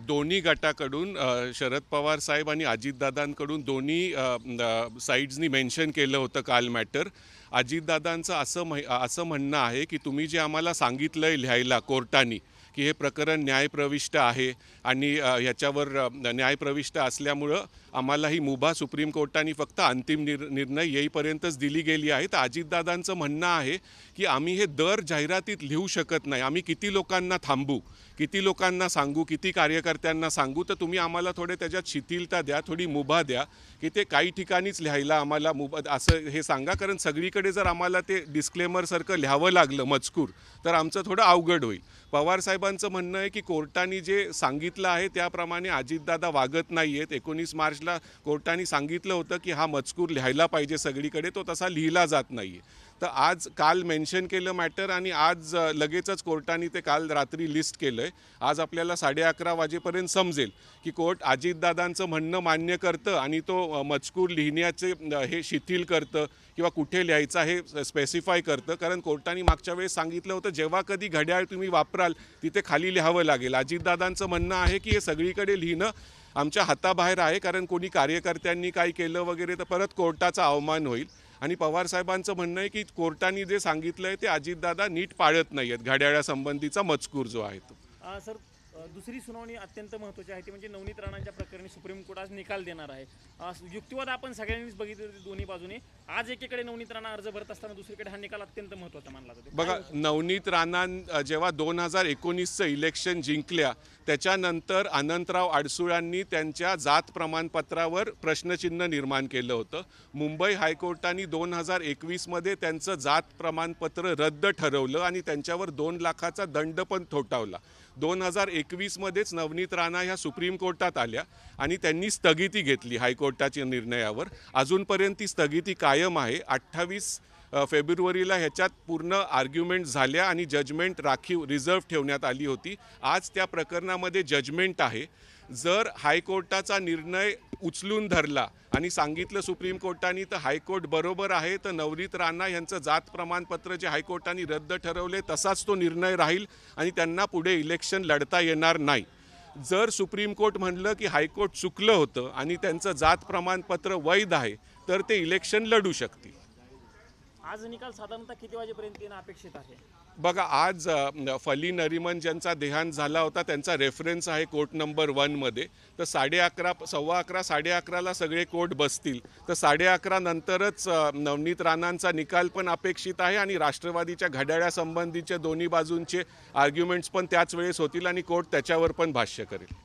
दोन्ही गटाकडून शरद पवार साहेब आणि अजितदादांकडून दोन्ही साईड्सनी मेन्शन केलं होतं काल मॅटर। अजितदादांचं असं म्हणणं आहे की तुम्ही जे आम्हाला सांगितलंय लिहायला कोर्टाने की हे प्रकरण न्यायप्रविष्ट आहे आणि ह्याच्यावर न्यायप्रविष्ट असल्यामुळं आम्हाला ही मुभा सुप्रीम कोर्टाने फक्त अंतिम निर्णय येईपर्यंतच दिली गेली आहे। तर अजितदादांचं म्हणणं आहे की आम्ही हे दर जाहिरातीत लिहू शकत नाही, आम्ही किती लोकांना थांबू, किती लोकांना सांगू, किती कार्यकर्त्यांना सांगू, तर तुम्ही आम्हाला थोडे त्याच्यात शिथिलता द्या, थोडी मुभा द्या की ते काही ठिकाणीच लिहायला आम्हाला मुभा असं हे सांगा, कारण सगळीकडे जर आम्हाला ते डिस्क्लेमरसारखं लिहावं लागलं मजकूर तर आमचं थोडं अवघड होईल। पवार साहेबांचं म्हणणं आहे की कोर्टाने जे सांगितलं आहे त्याप्रमाणे अजितदादा वागत नाही आहेत। 19 मार्चला कोर्टाने सांगितलं होतं की हा मजकूर लिहायला पाहिजे सगळीकडे, तो तसा लिहिला जात नाही आहे। तर काल मेन्शन केलं मॅटर आणि आज लगेचच कोर्टाने ते काल रात्री लिस्ट केलं आहे। आज आपल्याला 11:30 वाजेपर्यंत समजेल की कोर्ट अजितदादांचं म्हणणं मान्य करतं आणि तो मजकूर लिहिण्याचे हे शिथिल करतं किंवा कुठे लिहायचं हे स्पेसिफाय करतं, कारण कोर्टाने मागच्या वेळेस सांगितलं होतं जेव्हा कधी घड्याळ तुम्ही वापराल तिथे खाली लिहावं लागेल। अजितदादांचं म्हणणं आहे की हे सगळीकडे लिहिणं आमच्या हाताबाहेर आहे, कारण कोणी कार्यकर्त्यांनी काय केलं वगैरे तर परत कोर्टाचा अवमान होईल। आणि पवार साहेबांचं म्हणणं आहे की कोर्टाने जे सांगितलं आहे ते अजितदादा नीट पाळत नाही आहेत, घड्याळासंबंधीचा मजकूर जो आहे तो। सर, दुसरी सुनावणी अत्यंत महत्त्वाची आहे ती म्हणजे नवनीत राणांच्या प्रकरणी सुप्रीम कोर्ट आज निकाल देणार आहे। युक्तिवाद आपण सगळ्यांनीच बघितले दोन्ही बाजूने। आज एकीकडे नवनीत राणा अर्ज भरत असताना दुसरीकडे हा निकाल अत्यंत महत्त्वाचा मानला जातो। बघा, नवनीत राणा जेव्हा 2019चं इलेक्शन जिंकल्या त्याच्यानंतर अनंतराव अडसूळांनी त्यांच्या जात प्रमाणपत्रावर प्रश्नचिन्ह निर्माण केलं होतं। मुंबई हायकोर्टाने 2021मध्ये त्यांचं जात प्रमाणपत्र रद्द ठरवलं आणि त्यांच्यावर 2 लाखाचा दंड पण ठोठावला। 2021मध्येच नवनीत राणा ह्या सुप्रीम कोर्टात आल्या आणि त्यांनी स्थगिती घेतली हायकोर्टाच्या निर्णयावर। अजूनपर्यंत ती स्थगिती कायम आहे। 28 फेब्रुवारीला ह्याच्यात पूर्ण आर्ग्युमेंट झाल्या आणि जजमेंट राखीव रिझर्व ठेवण्यात आली होती। आज त्या प्रकरणामध्ये जजमेंट आहे। जर हायकोर्टाचा निर्णय उचलून धरला आणि सांगितलं सुप्रीम कोर्टाने तर हायकोर्ट बरोबर आहे, तर नवनीत राणा यांचं जात प्रमाणपत्र जे हायकोर्टाने रद्द ठरवले तसाच तो निर्णय राहील आणि त्यांना पुढे इलेक्शन लढता येणार नाही। जर सुप्रीम कोर्ट म्हणलं की हायकोर्ट चुकलं होतं आणि त्यांचं जात प्रमाणपत्र वैध आहे तर ते इलेक्शन लढू शकतील। आज निकाल साधारणतः किती वाजेपर्यंत येणं अपेक्षित आहे? बघा, आज फली नरिमन ज्यांचा देहांत झाला होता त्यांचा रेफरन्स आहे कोर्ट नंबर 1 मध्ये, तर 11:30 11:15 11:30ला सगळे कोर्ट बसतील, तर 11:30 नंतरच नवनीत राणांचा निकाल पण अपेक्षित आहे आणि राष्ट्रवादीच्या घड्याळासंबंधीचे दोन्ही बाजूंचे आर्ग्युमेंट्स पण त्याच वेळेस होतील आणि कोर्ट त्याच्यावर पण भाष्य करेल।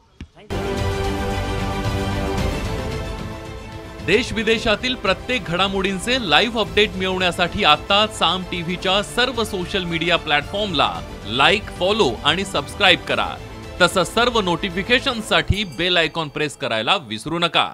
देश विदेशातील प्रत्येक घडामोडींचे लाईव्ह अपडेट मिळवण्यासाठी आता साम टीव्हीच्या सर्व सोशल मीडिया प्लॅटफॉर्मला लाईक, फॉलो आणि सबस्क्राईब करा। तसंच सर्व नोटिफिकेशनसाठी बेल आयकॉन प्रेस करायला विसरू नका।